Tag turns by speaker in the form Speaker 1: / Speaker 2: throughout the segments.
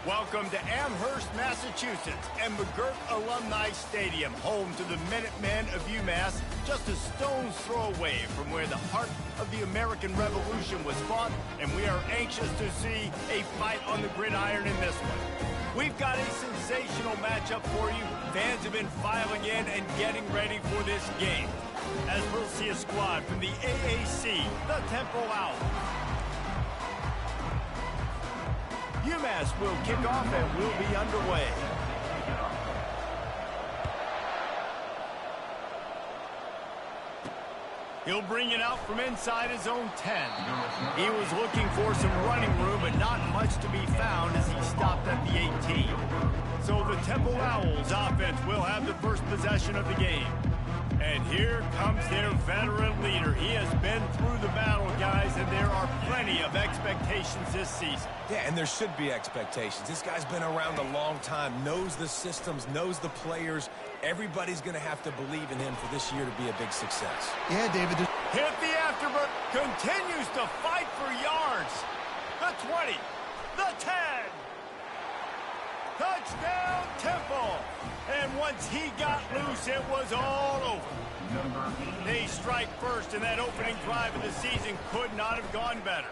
Speaker 1: Welcome to Amherst, Massachusetts, and McGirt Alumni Stadium, home to the Minutemen of Umass, just a stone's throw away from where the heart of the American Revolution was fought, and we are anxious to see a fight on the gridiron in this one. We've got a sensational matchup for you. Fans have been filing in and getting ready for this game. As we'll see a squad from the AAC, the Temple Owls. Umass will kick off and will be underway. He'll bring it out from inside his own 10. He was looking for some running room, but not much to be found as he stopped at the 18. So the Temple Owls offense will have the first possession of the game. And here comes their veteran leader. He has been through the battle, guys, and there are plenty of expectations this season.
Speaker 2: Yeah, and there should be expectations. This guy's been around a long time, knows the systems, knows the players. Everybody's going to have to believe in him for this year to be a big success.
Speaker 3: Yeah, David.
Speaker 1: Hit the afterbird. Continues to fight for yards. The 20. The 10. Touchdown, Temple. And once he got loose, it was all over. They strike first, and that opening drive of the season could not have gone better.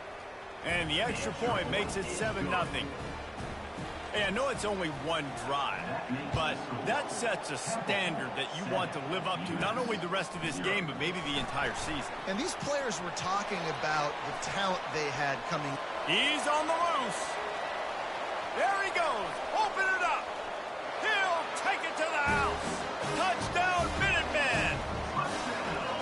Speaker 1: And the extra point makes it 7-0. Hey, I know it's only one drive, but that sets a standard that you want to live up to, not only the rest of this game, but maybe the entire season.
Speaker 3: And these players were talking about the talent they had coming.
Speaker 1: He's on the loose. There he goes. Open it up. He'll take it to the house. Touchdown, Minutemen.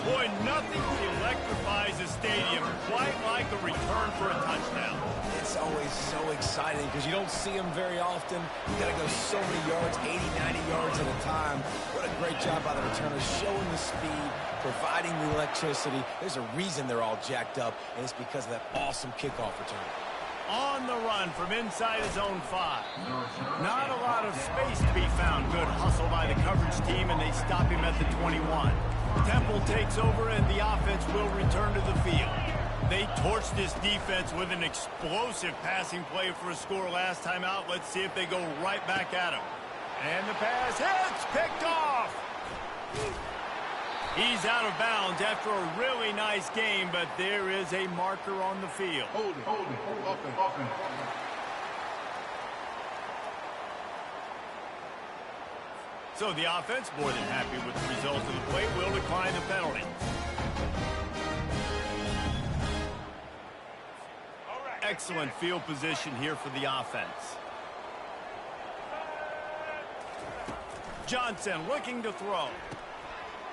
Speaker 1: Boy, nothing electrifies a stadium quite like a return for a touchdown.
Speaker 2: It's always so exciting because you don't see them very often. You got to go so many yards, 80, 90 yards at a time. What a great job by the returners, showing the speed, providing the electricity. There's a reason they're all jacked up, and it's because of that awesome kickoff return.
Speaker 1: On the run from inside his own 5. Not a lot of space to be found. Good hustle by the coverage team, and they stop him at the 21. Temple takes over, and the offense will return to the field. They torched this defense with an explosive passing play for a score last time out. Let's see if they go right back at him. And the pass hits, picked off. He's out of bounds after a really nice game, but there is a marker on the field.
Speaker 4: Hold it. Offense.
Speaker 1: So the offense, more than happy with the results of the play, will decline the penalty. Excellent field position here for the offense. Johnson looking to throw.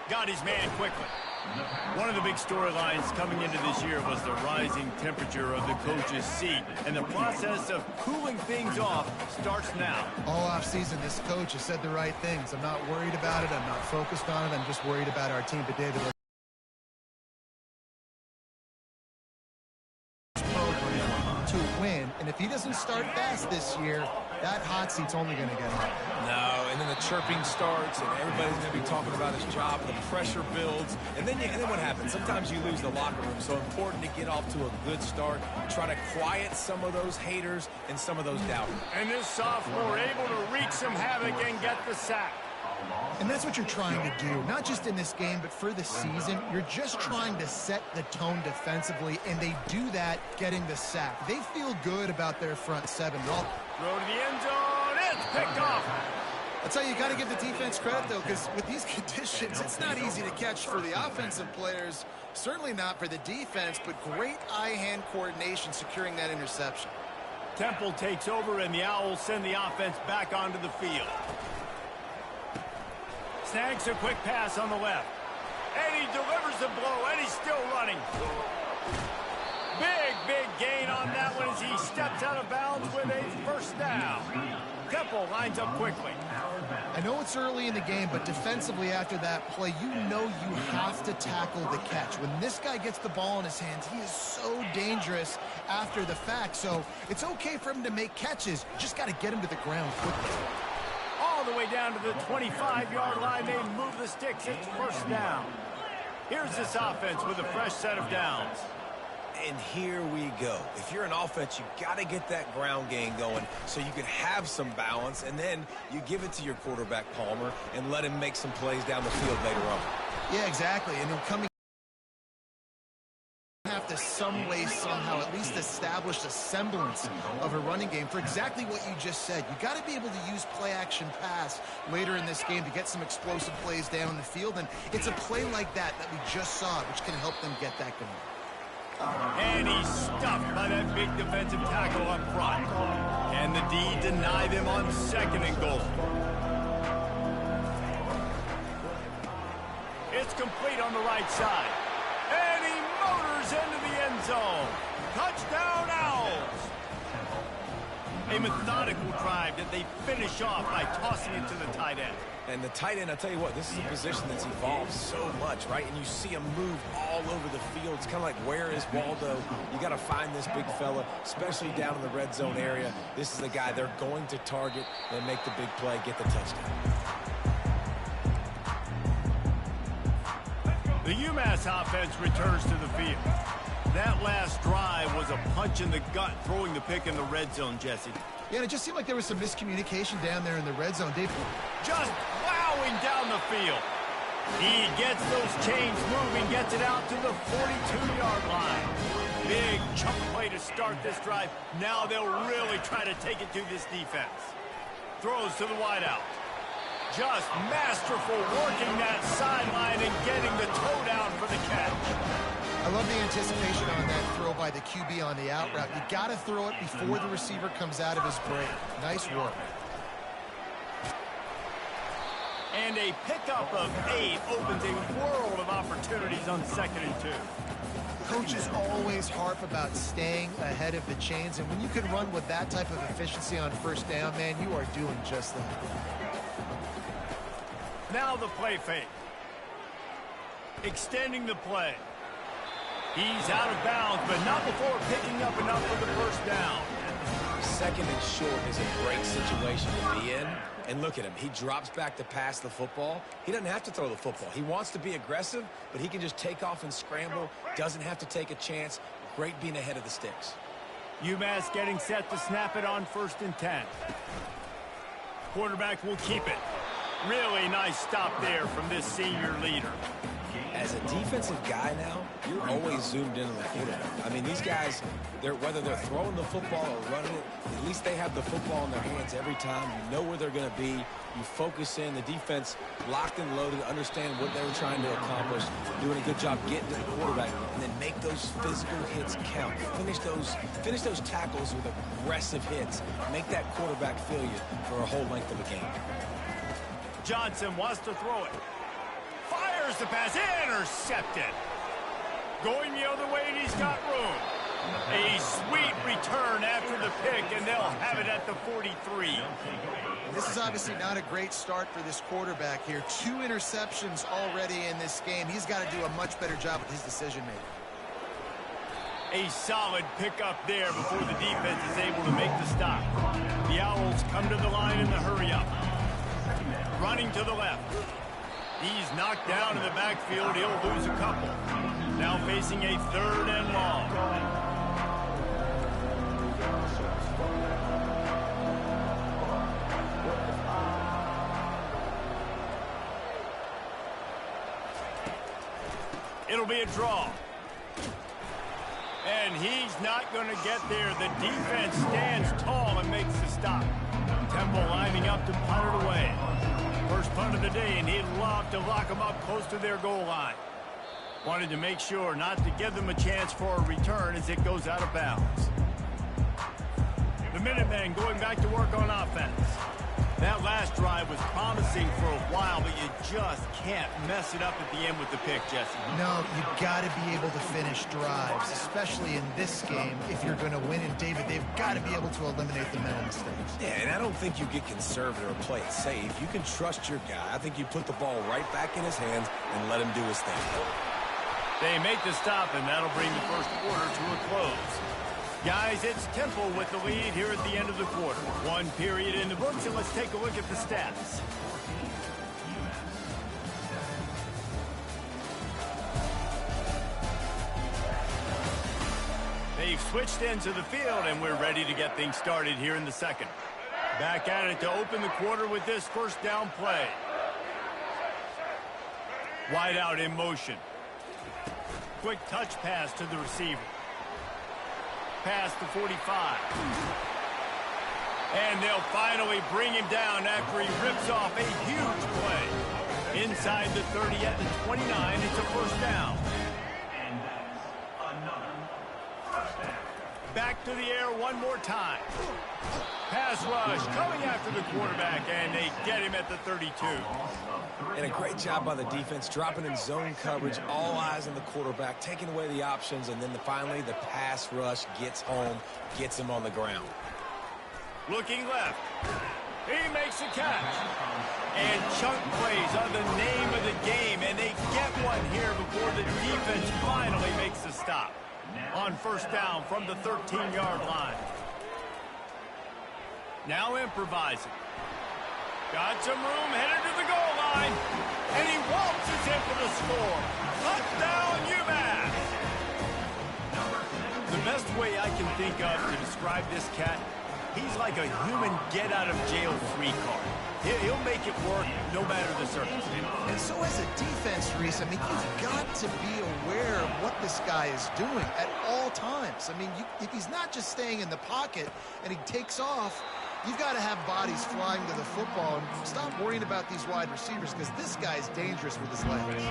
Speaker 1: Got his man quickly. One of the big storylines coming into this year was the rising temperature of the coach's seat, and the process of cooling things off starts now.
Speaker 3: All offseason, this coach has said the right things. I'm not worried about it. I'm not focused on it. I'm just worried about our team. But David, to win, and if he doesn't start fast this year, that hot seat's only going to get hot.
Speaker 2: No, and then the chirping starts, and everybody's going to be talking about his job, and the pressure builds, and then what happens? Sometimes you lose the locker room, so important to get off to a good start, try to quiet some of those haters and some of those doubters.
Speaker 1: And this sophomore able to wreak some havoc and get the sack.
Speaker 3: And that's what you're trying to do, not just in this game, but for the season. You're just trying to set the tone defensively, and they do that getting the sack. They feel good about their front 7.
Speaker 1: Throw to the end zone. It's picked off.
Speaker 3: That's how you got to give the defense credit, though, because with these conditions, it's not easy to catch for the offensive players. Certainly not for the defense, but great eye-hand coordination securing that interception.
Speaker 1: Temple takes over, and the Owls send the offense back onto the field. Snags a quick pass on the left. And he delivers the blow, and he's still running. Big gain on that one as he steps out of bounds with a first down. Temple lines up quickly.
Speaker 3: I know it's early in the game, but defensively after that play, you know you have to tackle the catch. When this guy gets the ball in his hands, he is so dangerous after the fact. So it's okay for him to make catches. You just got to get him to the ground quickly.
Speaker 1: All the way down to the 25-yard line. They move the sticks. It's first down. Here's this offense with a fresh set of downs.
Speaker 2: And here we go. If you're an offense, you got to get that ground game going so you can have some balance, and then you give it to your quarterback, Palmer, and let him make some plays down the field later on.
Speaker 3: Yeah, exactly. And he'll come have to some way, somehow, at least establish a semblance of a running game for exactly what you just said. You got to be able to use play-action pass later in this game to get some explosive plays down the field, and it's a play like that we just saw, which can help them get that going.
Speaker 1: And he's stuffed by that big defensive tackle up front. Can the D deny them on 2nd and goal? It's complete on the right side. And he motors into the end zone. Touchdown, Owls! A methodical drive that they finish off by tossing it to the tight end.
Speaker 2: And the tight end, I'll tell you what, this is a position that's evolved so much, right? And you see him move all over the field. It's kind of like, where is Waldo? You got to find this big fella, especially down in the red zone area. This is the guy they're going to target and make the big play, get the touchdown.
Speaker 1: The Umass offense returns to the field. That last drive was a punch in the gut, throwing the pick in the red zone, Jesse.
Speaker 3: Yeah, and it just seemed like there was some miscommunication down there in the red zone. Dave,
Speaker 1: just plowing down the field. He gets those chains moving, gets it out to the 42-yard line. Big chunk play to start this drive. Now they'll really try to take it to this defense. Throws to the wideout. Just masterful working that sideline and getting the toe down for the catch.
Speaker 3: I love the anticipation on that throw by the QB on the out route. You got to throw it before the receiver comes out of his break. Nice work.
Speaker 1: And a pickup of 8 opens a world of opportunities on 2nd and 2.
Speaker 3: Coaches always harp about staying ahead of the chains, and when you can run with that type of efficiency on 1st down, man, you are doing just that.
Speaker 1: Now the play fake. Extending the play. He's out of bounds, but not before picking up enough for the 1st down.
Speaker 2: 2nd and short is a great situation to be in. And look at him. He drops back to pass the football. He doesn't have to throw the football. He wants to be aggressive, but he can just take off and scramble. Doesn't have to take a chance. Great being ahead of the sticks.
Speaker 1: Umass getting set to snap it on 1st and 10. Quarterback will keep it. Really nice stop there from this senior leader.
Speaker 2: As a defensive guy now, you're always zoomed in on the quarterback. I mean, these guys, whether they're throwing the football or running it, at least they have the football in their hands every time. You know where they're going to be. You focus in. The defense locked and loaded, understand what they were trying to accomplish, doing a good job getting to the quarterback, and then make those physical hits count. Finish those tackles with aggressive hits. Make that quarterback feel you for a whole length of a game.
Speaker 1: Johnson wants to throw it. Fires the pass, intercepted. Going the other way, and he's got room. A sweet return after the pick, and they'll have it at the 43.
Speaker 3: This is obviously not a great start for this quarterback here. 2 interceptions already in this game. He's got to do a much better job with his decision-making.
Speaker 1: A solid pickup there before the defense is able to make the stop. The Owls come to the line in the hurry-up. Running to the left. He's knocked down in the backfield. He'll lose a couple. Now facing a 3rd and long. It'll be a draw. And he's not going to get there. The defense stands tall and makes the stop. Temple lining up to punt it away. First punt of the day, and he'd love to lock them up close to their goal line. Wanted to make sure not to give them a chance for a return as it goes out of bounds. The Minutemen going back to work on offense. That last drive was promising for a while, but you just can't mess it up at the end with the pick, Jesse.
Speaker 3: No, you got to be able to finish drives, especially in this game if you're going to win. And, David, they've got to be able to eliminate the mental mistakes.
Speaker 2: Yeah, and I don't think you get conservative or play it safe. You can trust your guy. I think you put the ball right back in his hands and let him do his thing.
Speaker 1: They make the stop, and that'll bring the 1st quarter to a close. Guys, it's Temple with the lead here at the end of the quarter. 1 period in the books, and let's take a look at the stats. We've switched ends of the field, and we're ready to get things started here in the second. Back at it to open the quarter with this first down play. Wide out in motion. Quick touch pass to the receiver. Pass to 45. And they'll finally bring him down after he rips off a huge play. Inside the 30 at the 29, it's a first down. Back to the air one more time. Pass rush coming after the quarterback, and they get him at the 32.
Speaker 2: And a great job by the defense, dropping in zone coverage, all eyes on the quarterback, taking away the options, and then finally the pass rush gets home, gets him on the ground.
Speaker 1: Looking left. He makes a catch. And chunk plays are the name of the game, and they get one here before the defense finally makes the stop. On first down from the 13-yard line. Now improvising. Got some room, headed to the goal line. And he waltzes in for the score. Touchdown, Umass! The best way I can think of to describe this cat, he's like a human get-out-of-jail-free card. He'll make it work no matter the circumstance.
Speaker 3: And so as a defense, Reese, I mean, you've got to be aware of what this guy is doing at all times. I mean, if he's not just staying in the pocket and he takes off, you've got to have bodies flying to the football and stop worrying about these wide receivers because this guy's dangerous with his legs.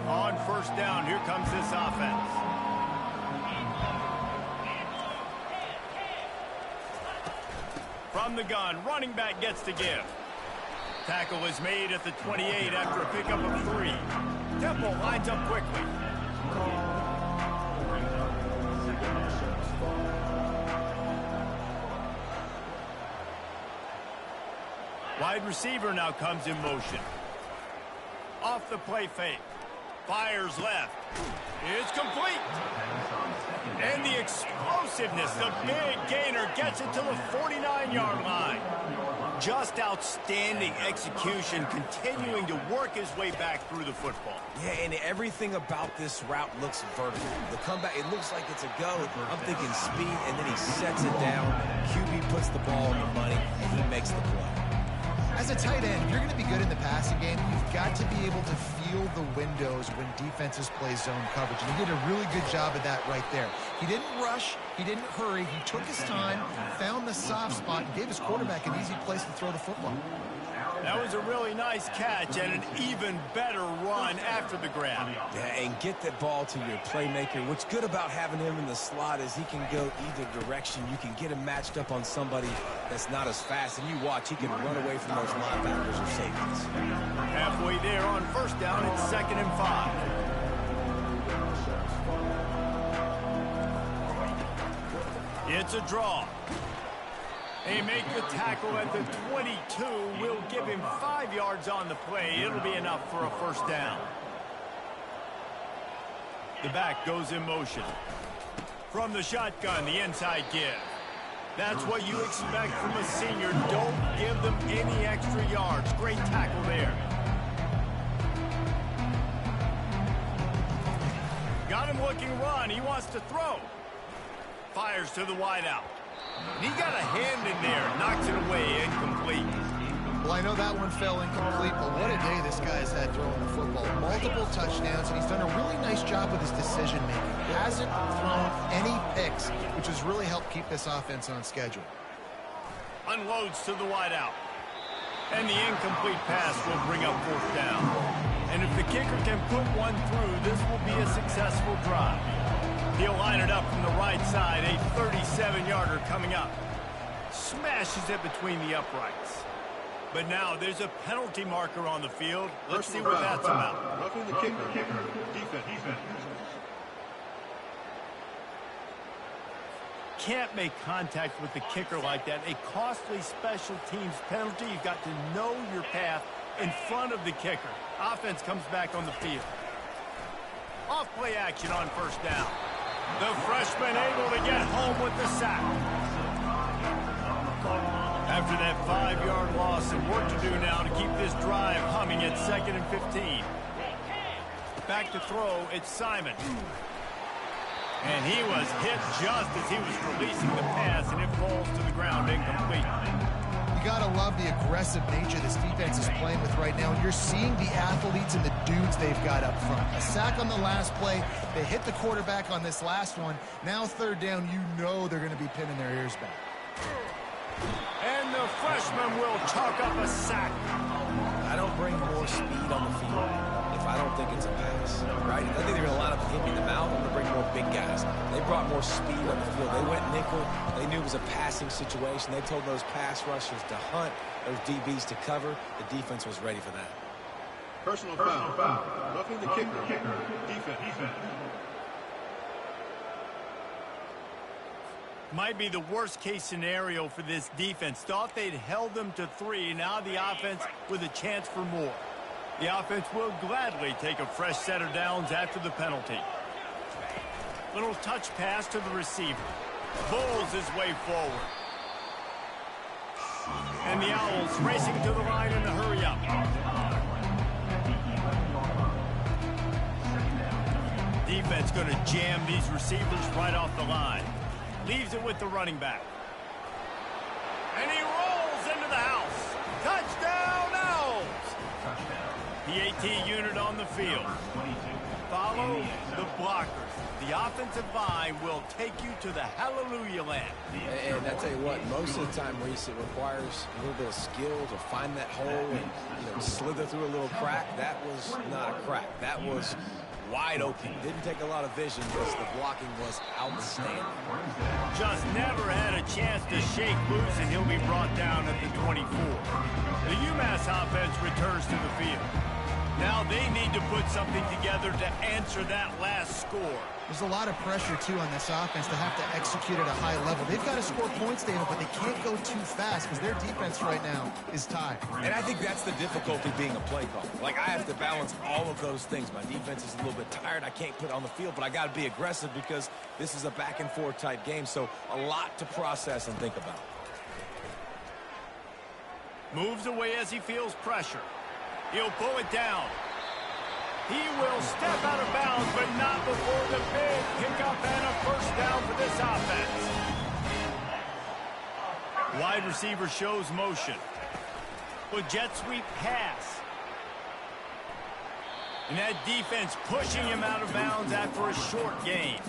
Speaker 1: On first down, here comes this offense. From the gun, running back gets to give. Tackle is made at the 28 after a pickup of 3. Temple lines up quickly. Wide receiver now comes in motion. Off the play fake. Fires left. It's complete. And the explosiveness, the big gainer gets it to the 49-yard line. Just outstanding execution, continuing to work his way back through the football.
Speaker 2: Yeah, and everything about this route looks vertical. The comeback, it looks like it's a go. I'm thinking speed, and then he sets it down. QB puts the ball on the money, and he makes the play.
Speaker 3: As a tight end, if you're going to be good in the passing game, you've got to be able to feel the windows when defenses play zone coverage. And he did a really good job of that right there. He didn't rush. He didn't hurry. He took his time, found the soft spot, and gave his quarterback an easy place to throw the football.
Speaker 1: That was a really nice catch and an even better run after the grab.
Speaker 2: Yeah, and get that ball to your playmaker. What's good about having him in the slot is he can go either direction. You can get him matched up on somebody that's not as fast, and you watch, he can run away from those linebackers or safeties.
Speaker 1: Halfway there on first down, it's 2nd and 5. It's a draw. They make the tackle at the 22. We'll give him 5 yards on the play. It'll be enough for a first down. The back goes in motion. From the shotgun, the inside give. That's what you expect from a senior. Don't give them any extra yards. Great tackle there. Got him looking run. He wants to throw. Fires to the wideout. He got a hand in there, knocks it away, incomplete.
Speaker 3: Well, I know that one fell incomplete, but what a day this guy's had throwing the football. Multiple touchdowns, and he's done a really nice job with his decision-making. Hasn't thrown any picks, which has really helped keep this offense on schedule.
Speaker 1: Unloads to the wideout. And the incomplete pass will bring up fourth down. And if the kicker can put one through, this will be a successful drive. He'll line it up from the right side, a 37-yarder coming up. Smashes it between the uprights. But now there's a penalty marker on the field. Let's see what that's about.
Speaker 4: Roughing the kicker. Defense.
Speaker 1: Can't make contact with the kicker like that. A costly special teams penalty. You've got to know your path in front of the kicker. Offense comes back on the field. Off play action on first down. The freshman able to get home with the sack. After that 5-yard loss, and work to do now to keep this drive humming at 2nd and 15. Back to throw, it's Simon. And he was hit just as he was releasing the pass, and it falls to the ground incomplete.
Speaker 3: You got to love the aggressive nature this defense is playing with right now. And you're seeing the athletes and the dudes they've got up front. A sack on the last play. They hit the quarterback on this last one. Now third down, you know they're going to be pinning their ears back.
Speaker 1: And the freshman will chalk up a sack.
Speaker 2: I don't bring more speed on the field if I don't think it's a pass, right? If I think they're going to line up and hit me in the mouth, I'm going to bring more big guys. They brought more speed on the field. They went nickel. They knew it was a passing situation. They told those pass rushers to hunt, those DBs to cover. The defense was ready for that.
Speaker 4: Personal foul. Roughing the kicker. Defense.
Speaker 1: Might be the worst-case scenario for this defense. Thought they'd held them to 3. Now the offense with a chance for more. The offense will gladly take a fresh set of downs after the penalty. Little touch pass to the receiver. Bowls his way forward. And the Owls racing to the line in a hurry-up. Defense going to jam these receivers right off the line. Leaves it with the running back. And he rolls into the house. Touchdown, Owls! The AT unit on the field. Follow the blockers. The offensive line will take you to the hallelujah land.
Speaker 2: And I tell you what, most of the time, Reese, it requires a little bit of skill to find that hole and slither through a little crack. That was not a crack. That was wide open. Didn't take a lot of vision because the blocking was outstanding.
Speaker 1: Just never had a chance to shake loose, and he'll be brought down at the 24. The Umass offense returns to the field. Now they need to put something together to answer that last score.
Speaker 3: There's a lot of pressure, too, on this offense to have to execute at a high level. They've got to score points, David, but they can't go too fast because their defense right now is tied.
Speaker 2: And I think that's the difficulty being a play caller. Like, I have to balance all of those things. My defense is a little bit tired. I can't put it on the field, but I got to be aggressive because this is a back-and-forth type game, so a lot to process and think about.
Speaker 1: Moves away as he feels pressure. He'll pull it down. He will step out of bounds, but not before the big pickup and a first down for this offense. Wide receiver shows motion. With jet sweep pass. And that defense pushing him out of bounds after a short gain.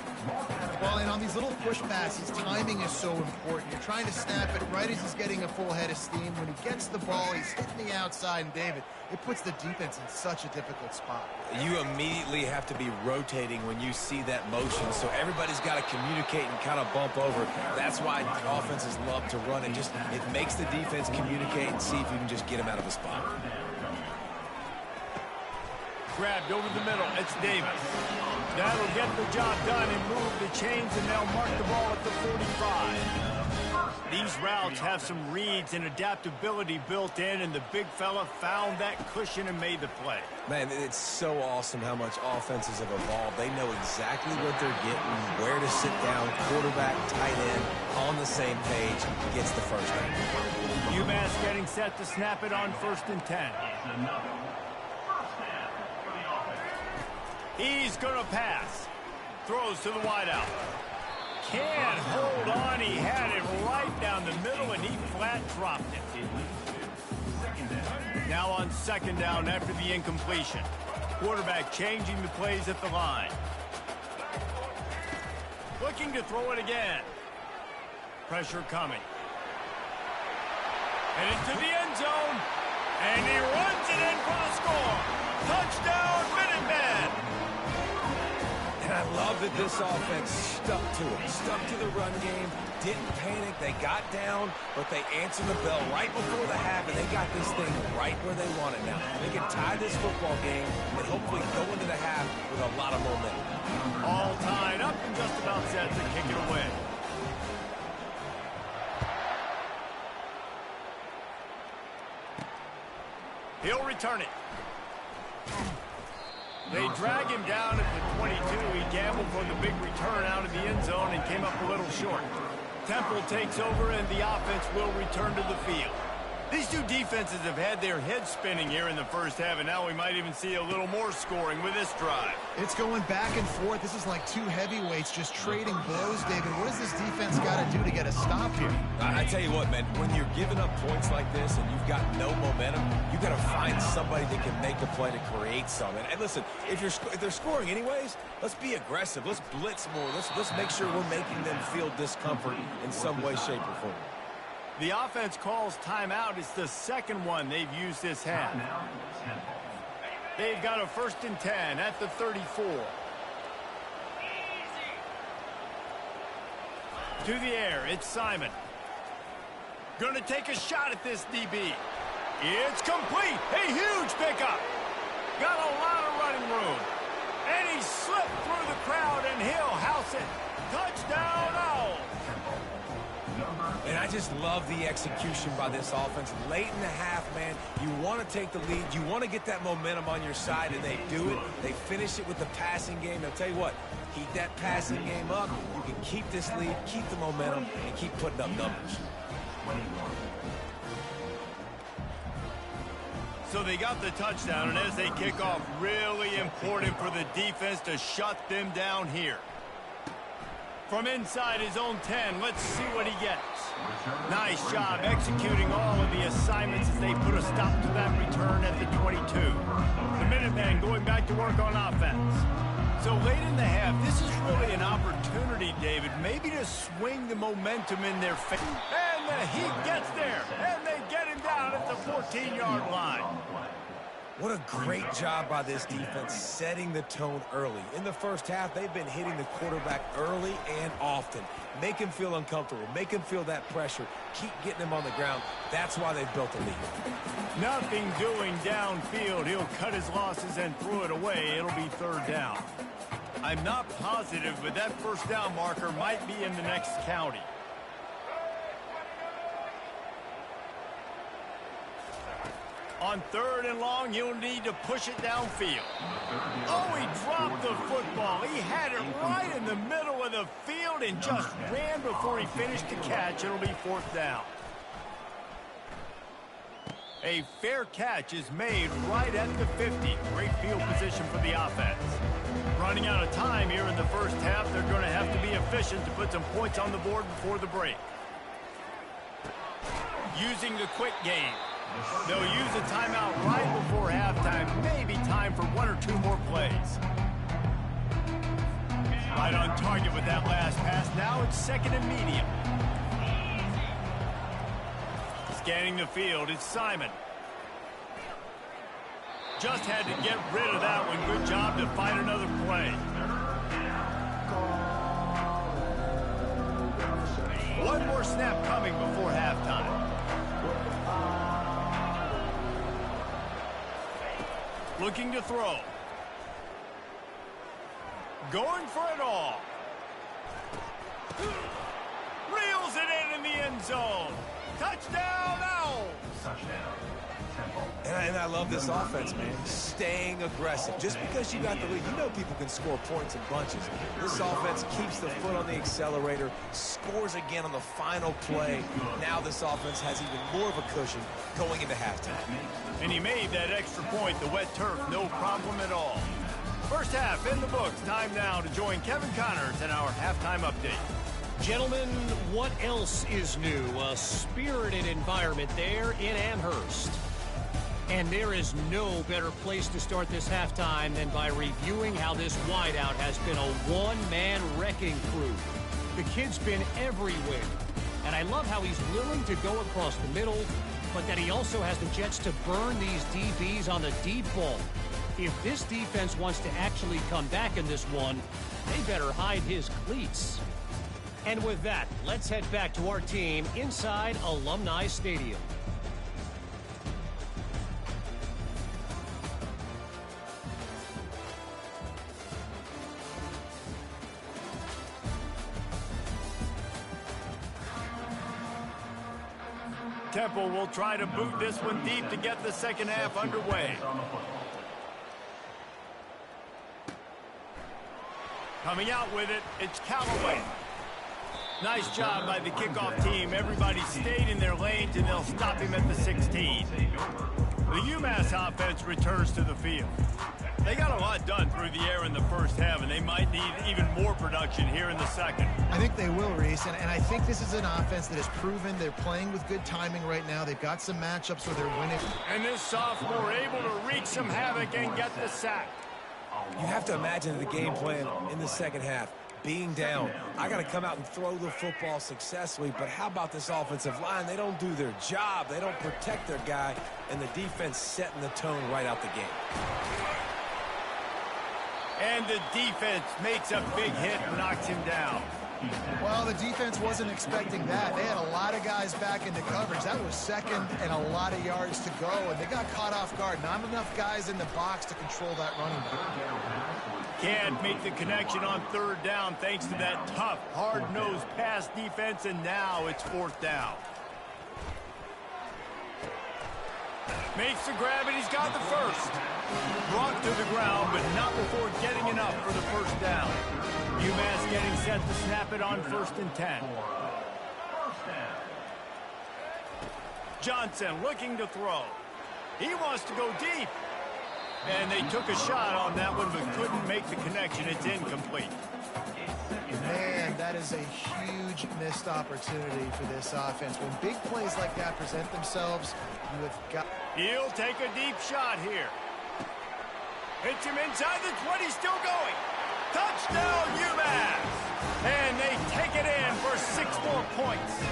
Speaker 3: Well, and on these little push passes, timing is so important. You're trying to snap it right as he's getting a full head of steam. When he gets the ball, he's hitting the outside, and David, it puts the defense in such a difficult spot.
Speaker 2: You immediately have to be rotating when you see that motion, so everybody's got to communicate and kind of bump over. That's why offenses love to run it. It makes the defense communicate and see if you can just get him out of a spot.
Speaker 1: Grabbed over the middle. It's Davis. That'll get the job done and move the chains, and they'll mark the ball at the 45. These routes have some reads and adaptability built in, and the big fella found that cushion and made the play.
Speaker 2: Man, it's so awesome how much offenses have evolved. They know exactly what they're getting, where to sit down, quarterback, tight end, on the same page, gets the first down.
Speaker 1: Umass getting set to snap it on 1st and 10. He's going to pass. Throws to the wideout. Can't hold on. He had it right down the middle, and he flat dropped it. Now on 2nd down after the incompletion. Quarterback changing the plays at the line. Looking to throw it again. Pressure coming. And into the end zone. And he runs it in for the score. Touchdown, Minutemen!
Speaker 2: And I love that this offense stuck to it, stuck to the run game, didn't panic, they got down, but they answered the bell right before the half, and they got this thing right where they want it now. They can tie this football game and hopefully go into the half with a lot of momentum.
Speaker 1: All tied up and just about set to kick it away. He'll return it. They drag him down at the 22. He gambled for the big return out of the end zone and came up a little short. Temple takes over, and the offense will return to the field. These two defenses have had their heads spinning here in the first half, and now we might even see a little more scoring with this drive.
Speaker 3: It's going back and forth. This is like two heavyweights just trading blows, David. What does this defense got to do to get a stop here?
Speaker 2: I tell you what, man, when you're giving up points like this and you've got no momentum, you got to find somebody that can make a play to create something. And listen, if they're scoring anyways, let's be aggressive. Let's blitz more. Let's make sure we're making them feel discomfort in some way, shape, or form.
Speaker 1: The offense calls timeout. It's the second one they've used this half. They've got a 1st and 10 at the 34. To the air, it's Simon. Going to take a shot at this DB. It's complete. A huge pickup. Got a lot of running room. And he slipped through the crowd, and he'll house it. Touchdown, Owls.
Speaker 2: And I just love the execution by this offense. Late in the half, man, you want to take the lead. You want to get that momentum on your side, and they do it. They finish it with the passing game. I'll tell you what, keep that passing game up. You can keep this lead, keep the momentum, and keep putting up numbers.
Speaker 1: So they got the touchdown, and as they kick off, really important for the defense to shut them down here. From inside his own 10, let's see what he gets. Nice job executing all of the assignments as they put a stop to that return at the 22. The Minutemen going back to work on offense. So late in the half, this is really an opportunity, David, maybe to swing the momentum in their favor. And the Heat gets there, and they get him down at the 14-yard line.
Speaker 2: What a great job by this defense setting the tone early. In the first half, they've been hitting the quarterback early and often. Make him feel uncomfortable. Make him feel that pressure. Keep getting him on the ground. That's why they've built a lead.
Speaker 1: Nothing doing downfield. He'll cut his losses and throw it away. It'll be 3rd down. I'm not positive, but that 1st down marker might be in the next county. On 3rd and long, you'll need to push it downfield. Oh, he dropped the football. He had it right in the middle of the field and just ran before he finished the catch. It'll be 4th down. A fair catch is made right at the 50. Great field position for the offense. Running out of time here in the first half, they're going to have to be efficient to put some points on the board before the break. Using the quick game. They'll use a timeout right before halftime. Maybe time for 1 or 2 more plays. Right on target with that last pass. Now it's 2nd and medium. Scanning the field, it's Simon. Just had to get rid of that one. Good job to find another play. One more snap coming before halftime. Looking to throw. Going for it all. Reels it in the end zone. Touchdown, Owls.
Speaker 4: Touchdown, Temple.
Speaker 2: And I love this offense, man. Staying aggressive. Just because you got the lead, you know people can score points in bunches. This offense keeps the foot on the accelerator, scores again on the final play. Now this offense has even more of a cushion going into halftime.
Speaker 1: And he made that extra point, the wet turf, no problem at all. First half in the books. Time now to join Kevin Connors in our halftime update.
Speaker 5: Gentlemen, what else is new? A spirited environment there in Amherst. And there is no better place to start this halftime than by reviewing how this wideout has been a one-man wrecking crew. The kid's been everywhere. And I love how he's willing to go across the middle, but that he also has the jets to burn these DBs on the deep ball. If this defense wants to actually come back in this one, they better hide his cleats. And with that, let's head back to our team inside Alumni Stadium.
Speaker 1: Temple will try to boot this one deep to get the second half underway. Coming out with it, it's Callaway. Nice job by the kickoff team. Everybody stayed in their lanes, and they'll stop him at the 16. The Umass offense returns to the field. They got a lot done through the air in the first half, and they might need even more production here in the second.
Speaker 3: I think they will, Reese, and I think this is an offense that has proven they're playing with good timing right now. They've got some matchups where they're winning.
Speaker 1: And this sophomore able to wreak some havoc and get the sack.
Speaker 2: You have to imagine the game plan in the second half. Being down, I got to come out and throw the football successfully, but how about this offensive line? They don't do their job. They don't protect their guy, and the defense setting the tone right out the gate.
Speaker 1: And the defense makes a big hit and knocks him down.
Speaker 3: Well, the defense wasn't expecting that. They had a lot of guys back into coverage. That was second and a lot of yards to go, and they got caught off guard. Not enough guys in the box to control that running back.
Speaker 1: Can't make the connection on third down thanks to that tough, hard-nosed pass defense, and now it's fourth down. Makes the grab, and he's got the first. Brought to the ground, but not before getting enough for the first down. Umass getting set to snap it on 1st and 10. Johnson looking to throw. He wants to go deep. And they took a shot on that one, but couldn't make the connection. It's incomplete.
Speaker 3: Man, that is a huge missed opportunity for this offense. When big plays like that present themselves, you have got...
Speaker 1: He'll take a deep shot here. Hits him inside the 20, still going. Touchdown, UMass! And they take it in for 6 more points.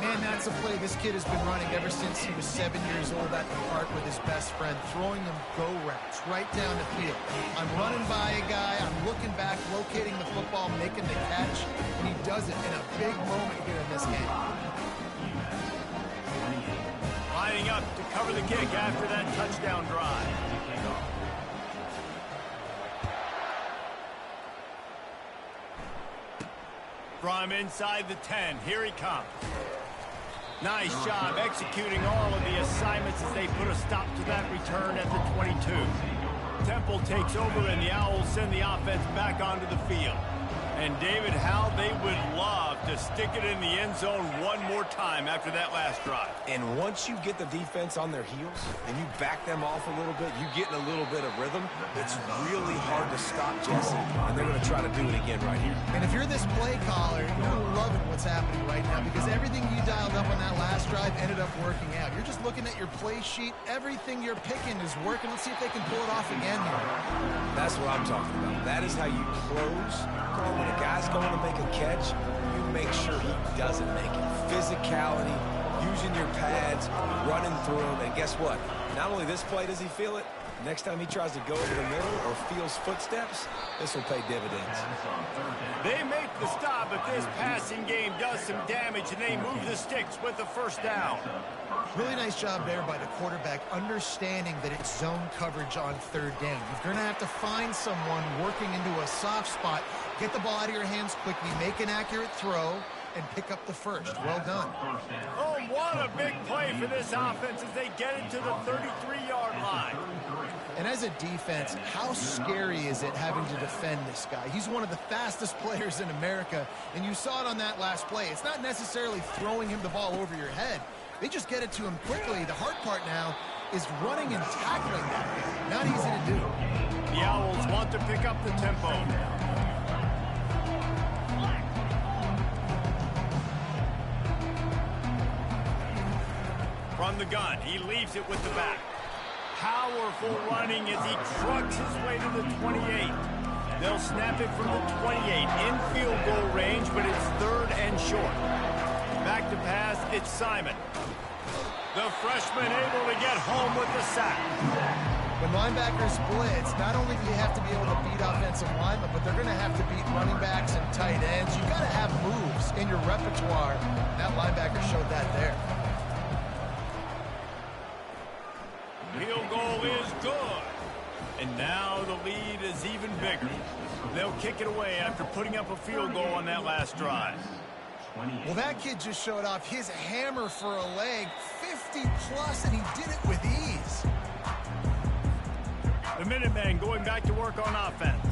Speaker 3: Man, that's a play this kid has been running ever since he was 7 years old at the park with his best friend, throwing them go routes right down the field. I'm running by a guy, I'm looking back, locating the football, making the catch, and he does it in a big moment here in this game.
Speaker 1: Lining up to cover the kick after that touchdown drive. From inside the 10, here he comes. Nice job executing all of the assignments as they put a stop to that return at the 22. Temple takes over, and the Owls send the offense back onto the field. And David, how they would love to stick it in the end zone one more time after that last drive.
Speaker 2: And once you get the defense on their heels and you back them off a little bit, you get in a little bit of rhythm, it's really hard to stop Jesse, and they're going to try to do it again right here.
Speaker 3: And if you're this play caller, you're loving what's happening right now because everything you dialed up on that last drive ended up working out. You're just looking at your play sheet. Everything you're picking is working. Let's see if they can pull it off again here.
Speaker 2: That's what I'm talking about. That is how you close. When a guy's going to make a catch, you make sure he doesn't make it. Physicality, using your pads, running through them, and guess what? Not only this play does he feel it, next time he tries to go over the middle or feels footsteps, this will pay dividends.
Speaker 1: They make the stop, but this passing game does some damage, and they move the sticks with the first down.
Speaker 3: Really nice job there by the quarterback, understanding that it's zone coverage on third down. You're going to have to find someone working into a soft spot, get the ball out of your hands quickly, make an accurate throw, and pick up the first. Well done.
Speaker 1: Oh, what a big play for this offense as they get it to the 33-yard line.
Speaker 3: And as a defense, how scary is it having to defend this guy? He's one of the fastest players in America, and you saw it on that last play. It's not necessarily throwing him the ball over your head. They just get it to him quickly. The hard part now is running and tackling that guy. Not easy to do.
Speaker 1: The Owls want to pick up the tempo. From the gun, he leaves it with the back. Powerful running as he trucks his way to the 28. They'll snap it from the 28 in field goal range, but it's third and short. Back to pass, it's Simon. The freshman able to get home with the sack.
Speaker 3: When linebackers blitz, not only do you have to be able to beat offensive linemen, but they're going to have to beat running backs and tight ends. You've got to have moves in your repertoire. That linebacker showed that there.
Speaker 1: Field goal is good. And now the lead is even bigger. They'll kick it away after putting up a field goal on that last drive.
Speaker 3: Well, that kid just showed off his hammer for a leg, 50-plus, and he did it with ease.
Speaker 1: The Minutemen going back to work on offense.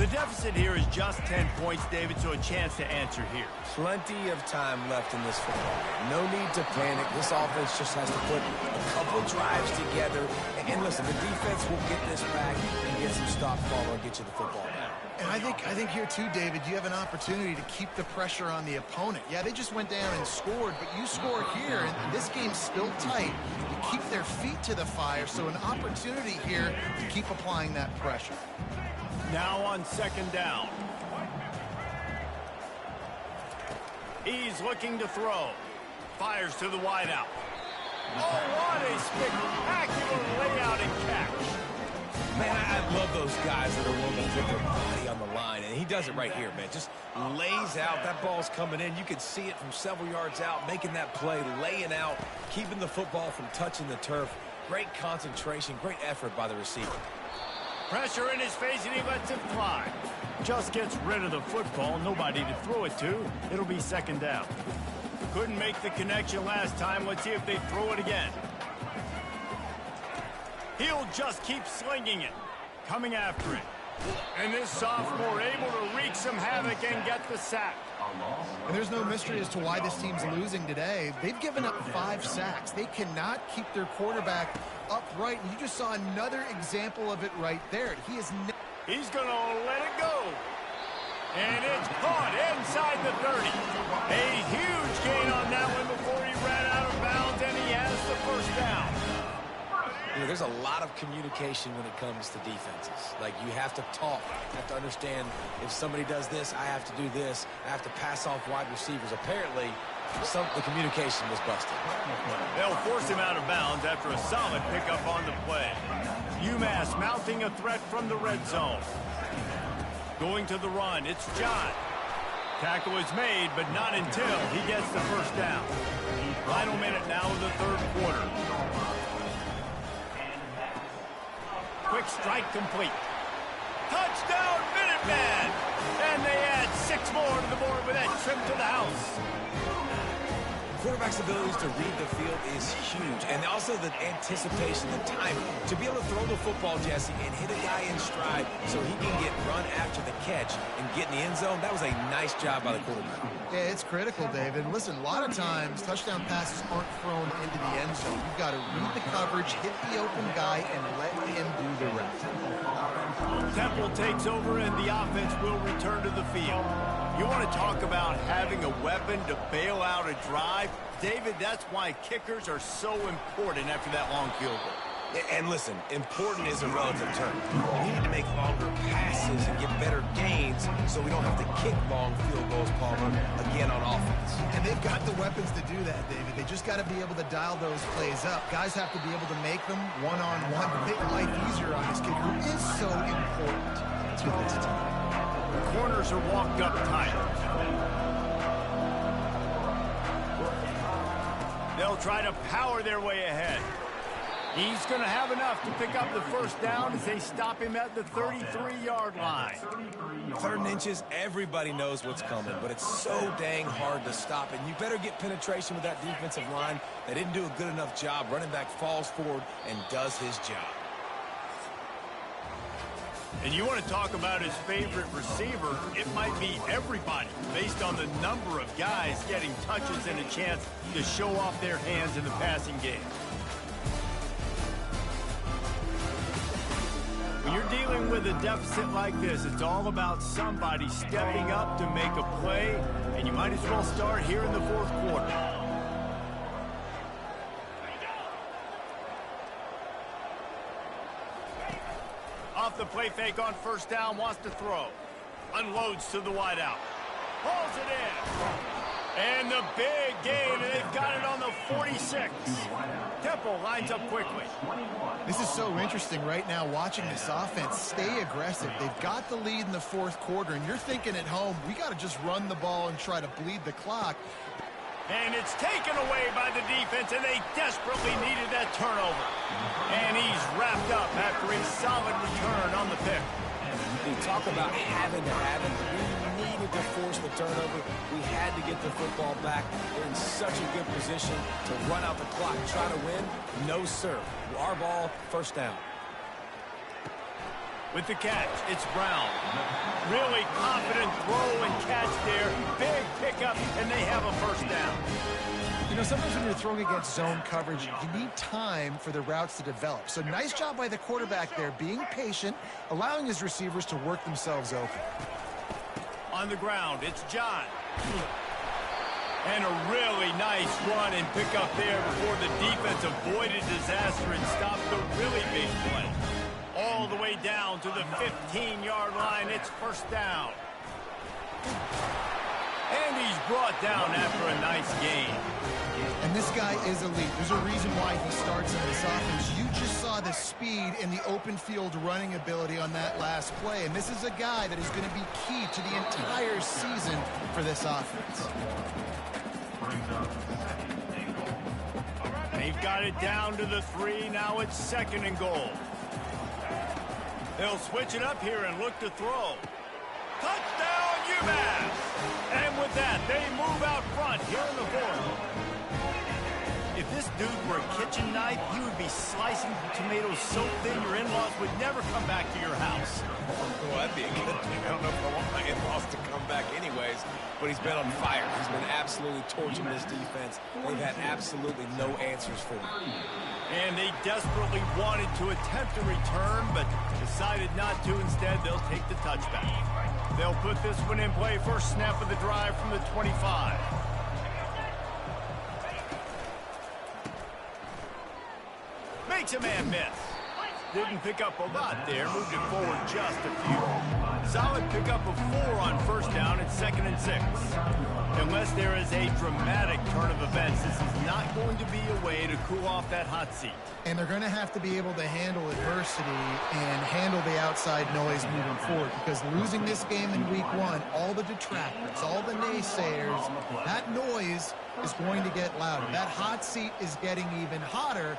Speaker 1: The deficit here is just 10 points, David, so a chance to answer here.
Speaker 2: Plenty of time left in this football game. No need to panic. This offense just has to put a couple drives together. And listen, the defense will get this back and get some stop follow and get you the football back.
Speaker 3: And I think here too, David, you have an opportunity to keep the pressure on the opponent. Yeah, they just went down and scored, but you score here, and this game's still tight. You keep their feet to the fire, so an opportunity here to keep applying that pressure.
Speaker 1: Now on second down. He's looking to throw. Fires to the wideout. Oh, what a spectacular layout and catch.
Speaker 2: Man, I love those guys that are willing to put their body on the line, and he does it right here, man. Just lays out. That ball's coming in. You can see it from several yards out, making that play, laying out, keeping the football from touching the turf. Great concentration, great effort by the receiver.
Speaker 1: Pressure in his face, and he lets it fly. Just gets rid of the football. Nobody to throw it to. It'll be second down. Couldn't make the connection last time. Let's see if they throw it again. He'll just keep slinging it. Coming after it. And this sophomore able to wreak some havoc and get the sack.
Speaker 3: And there's no mystery as to why this team's losing today. They've given up 5 sacks. They cannot keep their quarterback upright. And you just saw another example of it right there.
Speaker 1: He's going to let it go. And it's caught inside the 30. A huge gain on that one before he ran out of bounds, and he has the first down.
Speaker 2: You know, there's a lot of communication when it comes to defenses. Like, you have to talk. You have to understand if somebody does this, I have to do this. I have to pass off wide receivers. Apparently, the communication was busted.
Speaker 1: They'll force him out of bounds after a solid pickup on the play. Umass mounting a threat from the red zone. Going to the run, it's John. Tackle is made, but not until he gets the first down. Final minute now of the third quarter. Quick strike complete. Touchdown, Minuteman! And they add 6 more to the board with that trip to the house.
Speaker 2: Quarterback's abilities to read the field is huge, and also the anticipation, the timing. To be able to throw the football, Jesse, and hit a guy in stride so he can get run after the catch and get in the end zone, that was a nice job by the quarterback.
Speaker 3: Yeah, it's critical, David. Listen, a lot of times touchdown passes aren't thrown into the end zone. You've got to read the coverage, hit the open guy, and let him do the rest.
Speaker 1: Temple takes over, and the offense will return to the field. You want to talk about having a weapon to bail out a drive? David, that's why kickers are so important after that long field goal.
Speaker 2: And listen, important is a relative term. We need to make longer passes and get better gains so we don't have to kick long field goals, Palmer, again on offense.
Speaker 3: And they've got the weapons to do that, David. They just got to be able to dial those plays up. Guys have to be able to make them one-on-one, make life easier on this kicker, who is so important to this team.
Speaker 1: The corners are walked up tight. They'll try to power their way ahead. He's going to have enough to pick up the first down as they stop him at the 33-yard line.
Speaker 2: 3rd and inches, everybody knows what's coming, but it's so dang hard to stop. And you better get penetration with that defensive line. They didn't do a good enough job. Running back falls forward and does his job.
Speaker 1: And you want to talk about his favorite receiver, it might be everybody, based on the number of guys getting touches and a chance to show off their hands in the passing game. When you're dealing with a deficit like this, it's all about somebody stepping up to make a play, and you might as well start here in the fourth quarter. Off the play fake on first down, wants to throw. Unloads to the wideout. Pulls it in. And the big gain, and they've got it on the 46. Temple lines up quickly.
Speaker 3: This is so interesting right now, watching this offense stay aggressive. They've got the lead in the fourth quarter, and you're thinking at home, we got to just run the ball and try to bleed the clock.
Speaker 1: And it's taken away by the defense, and they desperately needed that turnover. And he's wrapped up after a solid return on the pick.
Speaker 2: You talk about having to have it. We needed to force the turnover. We had to get the football back. They're in such a good position to run out the clock and try to win. No, sir. Our ball, first down.
Speaker 1: With the catch, it's Brown. Really confident throw and catch there. Big pickup, and they have a first down.
Speaker 3: You know, sometimes when you're throwing against zone coverage, you need time for the routes to develop. So nice job by the quarterback there, being patient, allowing his receivers to work themselves open.
Speaker 1: On the ground, it's John. And a really nice run and pick up there before the defense avoided disaster and stopped the really big play. All the way down to the 15-yard line. It's first down. And he's brought down after a nice gain.
Speaker 3: And this guy is elite. There's a reason why he starts in this offense. You just saw the speed and the open field running ability on that last play. And this is a guy that is going to be key to the entire season for this offense.
Speaker 1: They've got it down to the 3. Now it's 2nd and goal. They'll switch it up here and look to throw. Touchdown, Umass! And with that, they move out front here in the 4th. If this dude were a kitchen knife, he would be slicing tomatoes so thin your in-laws would never come back to your house.
Speaker 2: Well, that'd be a good thing. I don't know if I want my in-laws to come back anyways, but he's been on fire. He's been absolutely torching this defense. They've had absolutely no answers for him.
Speaker 1: And they desperately wanted to attempt a return, but decided not to. Instead, they'll take the touchback. They'll put this one in play. First snap of the drive from the 25. Makes a man miss. Didn't pick up a lot there. Moved it forward just a few. Solid pickup of 4 on first down at 2nd and 6. Unless there is a dramatic turn of events, this is not going to be a way to cool off that hot seat.
Speaker 3: And they're going to have to be able to handle adversity and handle the outside noise moving forward, because losing this game in week 1, all the detractors, all the naysayers, that noise is going to get louder. That hot seat is getting even hotter.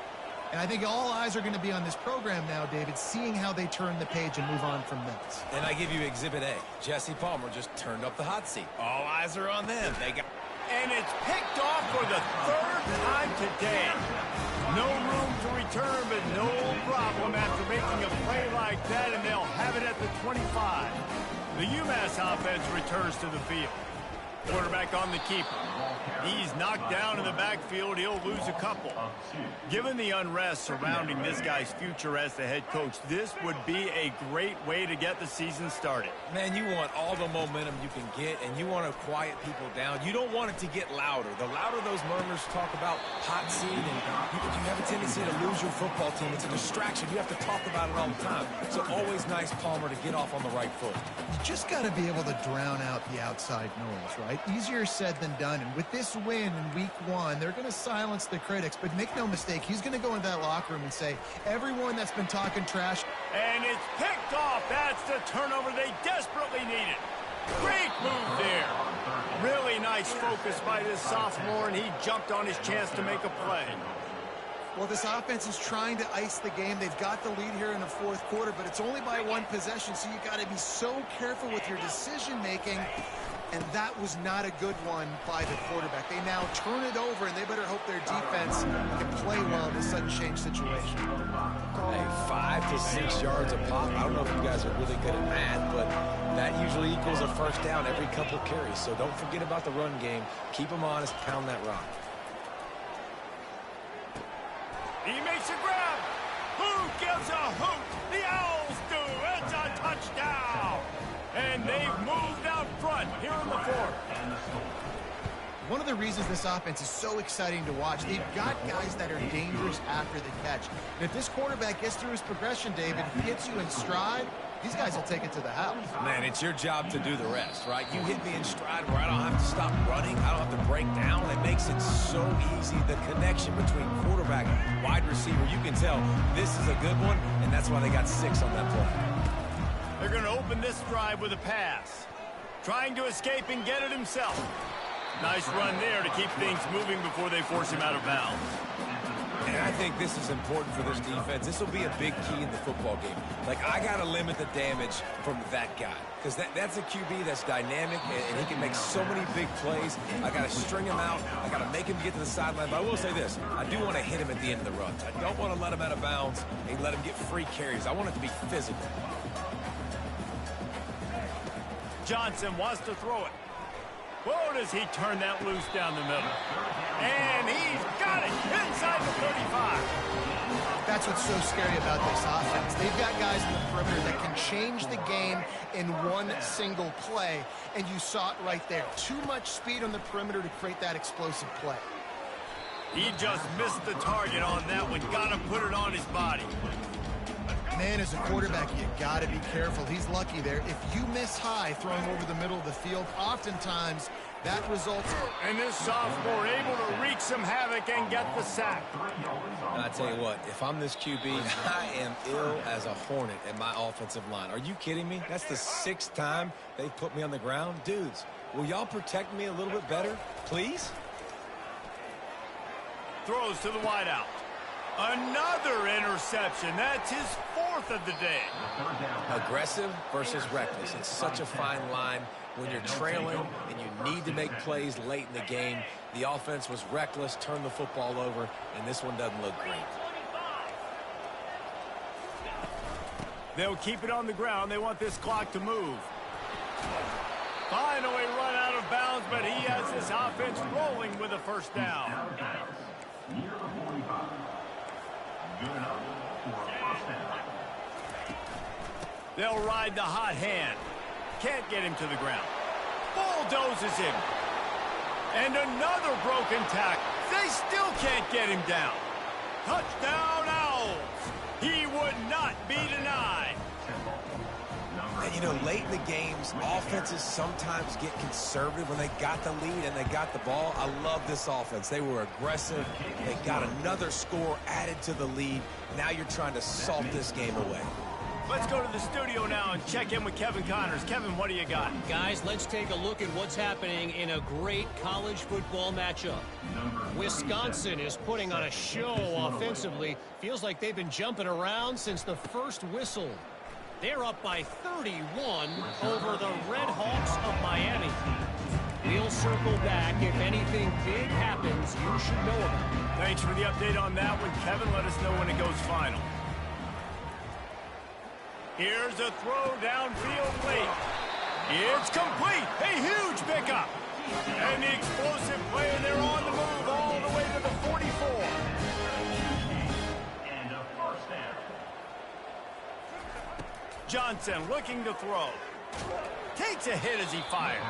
Speaker 3: And I think all eyes are going to be on this program now, David, seeing how they turn the page and move on from this.
Speaker 2: And I give you Exhibit A. Jesse Palmer just turned up the hot seat. All eyes are on them. They got...
Speaker 1: And it's picked off for the 3rd time today. No room to return, but no problem after making a play like that, and they'll have it at the 25. The UMass offense returns to the field. Quarterback on the keeper. He's knocked down in the backfield. He'll lose a couple. Given the unrest surrounding this guy's future as the head coach, this would be a great way to get the season started.
Speaker 2: Man, you want all the momentum you can get, and you want to quiet people down. You don't want it to get louder. The louder those murmurs talk about hot seat, and you have a tendency to lose your football team. It's a distraction. You have to talk about it all the time. So always nice, Palmer, to get off on the right foot.
Speaker 3: You just got to be able to drown out the outside noise, right? Easier said than done. And with this win in week 1, they're going to silence the critics. But make no mistake, he's going to go into that locker room and say, everyone that's been talking trash.
Speaker 1: And it's picked off. That's the turnover they desperately needed. Great move there. Really nice focus by this sophomore, and he jumped on his chance to make a play.
Speaker 3: Well, this offense is trying to ice the game. They've got the lead here in the 4th quarter, but it's only by 1 possession, so you got to be so careful with your decision-making. And that was not a good one by the quarterback. They now turn it over, and they better hope their defense can play well in this sudden change situation.
Speaker 2: Hey, 5 to 6 yards a pop. I don't know if you guys are really good at math, but that usually equals a first down every couple carries. So don't forget about the run game. Keep them honest. Pound that rock.
Speaker 1: He makes a grab. Who gives a hoot? The Owls do. It's a touchdown. And they've moved out front here in the 4th.
Speaker 3: One of the reasons this offense is so exciting to watch, they've got guys that are dangerous after the catch. And if this quarterback gets through his progression, David, he hits you in stride, these guys will take it to the house.
Speaker 2: Man, it's your job to do the rest, right? You hit me in stride where I don't have to stop running. I don't have to break down. It makes it so easy. The connection between quarterback and wide receiver, you can tell this is a good one, and that's why they got 6 on that play.
Speaker 1: They're going to open this drive with a pass. Trying to escape and get it himself. Nice run there to keep things moving before they force him out of bounds.
Speaker 2: And I think this is important for this defense. This will be a big key in the football game. Like, I got to limit the damage from that guy. Because that's a QB that's dynamic, and he can make so many big plays. I got to string him out. I got to make him get to the sideline. But I will say this. I do want to hit him at the end of the runs. I don't want to let him out of bounds and let him get free carries. I want it to be physical.
Speaker 1: Johnson wants to throw it. Whoa, does he turn that loose down the middle. And he's got it inside the 35.
Speaker 3: That's what's so scary about this offense. They've got guys in the perimeter that can change the game in one single play, and you saw it right there. Too much speed on the perimeter to create that explosive play.
Speaker 1: He just missed the target on that one. Got to put it on his body.
Speaker 3: Man, as a quarterback, you got to be careful. He's lucky there. If you miss high throwing over the middle of the field, oftentimes that results.
Speaker 1: And this sophomore able to wreak some havoc and get the sack.
Speaker 2: I tell you what, if I'm this QB, I am ill as a hornet at my offensive line. Are you kidding me? That's the 6th time they've put me on the ground. Dudes, will y'all protect me a little bit better, please?
Speaker 1: Throws to the wideout. Another interception. That's his 4th of the day.
Speaker 2: Aggressive versus reckless. It's such a fine line when you're trailing and you need to make plays late in the game. The offense was reckless, turned the football over, and this one doesn't look great.
Speaker 1: They'll keep it on the ground. They want this clock to move. Finally run out of bounds, but he has this offense rolling with a first down.
Speaker 4: Near the 45. Good enough for a first down.
Speaker 1: They'll ride the hot hand. Can't get him to the ground. Bulldozes him. And another broken tackle. They still can't get him down. Touchdown Owls. He would not be denied.
Speaker 2: And, you know, late in the games, offenses sometimes get conservative when they got the lead and they got the ball. I love this offense. They were aggressive. They got another score added to the lead. Now you're trying to salt this game away.
Speaker 1: Let's go to the studio now and check in with Kevin Connors. Kevin, what do you got?
Speaker 5: Guys, let's take a look at what's happening in a great college football matchup. Wisconsin is putting on a show offensively. Feels like they've been jumping around since the first whistle. They're up by 31 over the Red Hawks of Miami. We'll circle back if anything big happens you should know about.
Speaker 1: Thanks for the update on that one, Kevin. Let us know when it goes final. Here's a throw downfield late. It's complete. A huge pickup. And the explosive player, they're on the move all the way to the 44.
Speaker 4: And a first down.
Speaker 1: Johnson looking to throw. Takes a hit as he fires.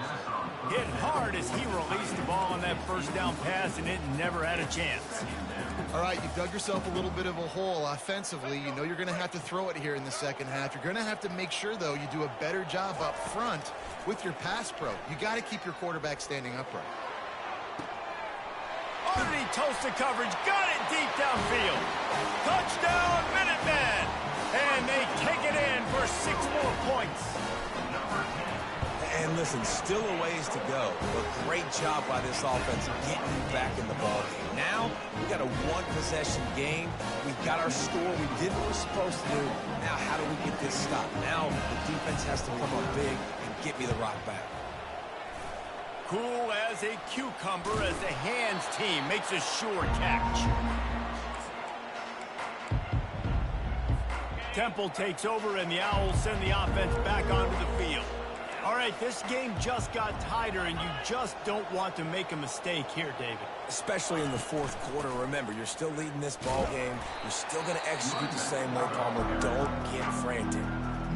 Speaker 1: Hit hard as he released the ball on that first down pass, and it never had a chance.
Speaker 3: All right, you've dug yourself a little bit of a hole offensively. You know you're going to have to throw it here in the second half. You're going to have to make sure, though, you do a better job up front with your pass pro. You got to keep your quarterback standing upright.
Speaker 1: Underneath toasted coverage, got it deep downfield. Touchdown, Minutemen! And they take it in for 6 more points.
Speaker 2: And listen, still a ways to go, but great job by this offense getting you back in the ballgame. Now, we got a one-possession game. We've got our score. We did what we're supposed to do. Now, how do we get this stopped? Now, the defense has to come up big and get me the rock back.
Speaker 1: Cool as a cucumber as the hands team makes a sure catch. Temple takes over, and the Owls send the offense back onto the field. All right, this game just got tighter, and you just don't want to make a mistake here, David.
Speaker 2: Especially in the fourth quarter. Remember, you're still leading this ball game. You're still going to execute the same way, Palmer. Don't get frantic.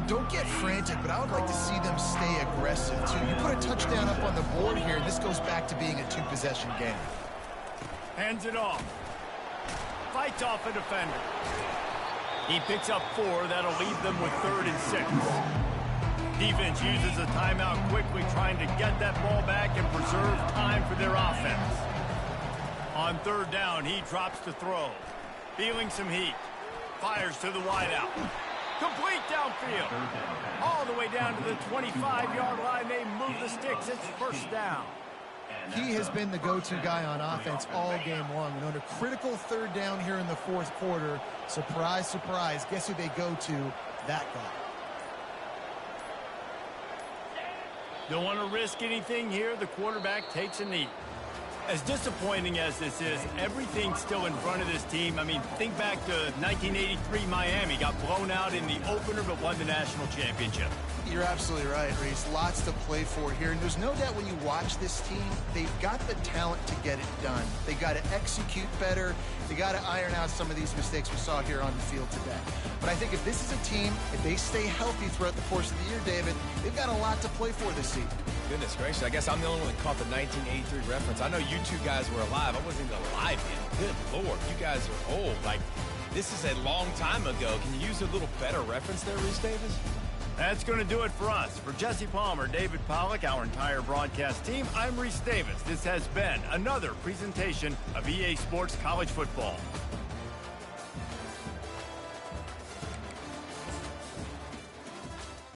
Speaker 3: Don't get frantic, but I would like to see them stay aggressive, too. You put a touchdown up on the board here, and this goes back to being a two-possession game.
Speaker 1: Hands it off. Fights off a defender. He picks up 4. That'll leave them with 3rd and 6. Defense uses a timeout quickly, trying to get that ball back and preserve time for their offense. On 3rd down, he drops to throw. Feeling some heat. Fires to the wideout. Complete downfield. All the way down to the 25-yard line. They move the sticks. It's first down.
Speaker 3: He has been the go-to guy on offense all game long. And on a critical 3rd down here in the fourth quarter, surprise, surprise, guess who they go to? That guy.
Speaker 1: Don't want to risk anything here. The quarterback takes a knee. As disappointing as this is, everything's still in front of this team. I mean, think back to 1983 Miami. Got blown out in the opener but won the national championship.
Speaker 3: You're absolutely right, Reese. Lots to play for here. And there's no doubt when you watch this team, they've got the talent to get it done. They got to execute better. They got to iron out some of these mistakes we saw here on the field today. But I think if this is a team, if they stay healthy throughout the course of the year, David, they've got a lot to play for this season.
Speaker 2: Goodness gracious, I guess I'm the only one that caught the 1983 reference. I know you two guys were alive. I wasn't even alive yet. Good Lord, you guys are old. Like, this is a long time ago. Can you use a little better reference there, Reese Davis?
Speaker 1: That's going to do it for us. For Jesse Palmer, David Pollack, our entire broadcast team, I'm Reese Davis. This has been another presentation of EA Sports College Football.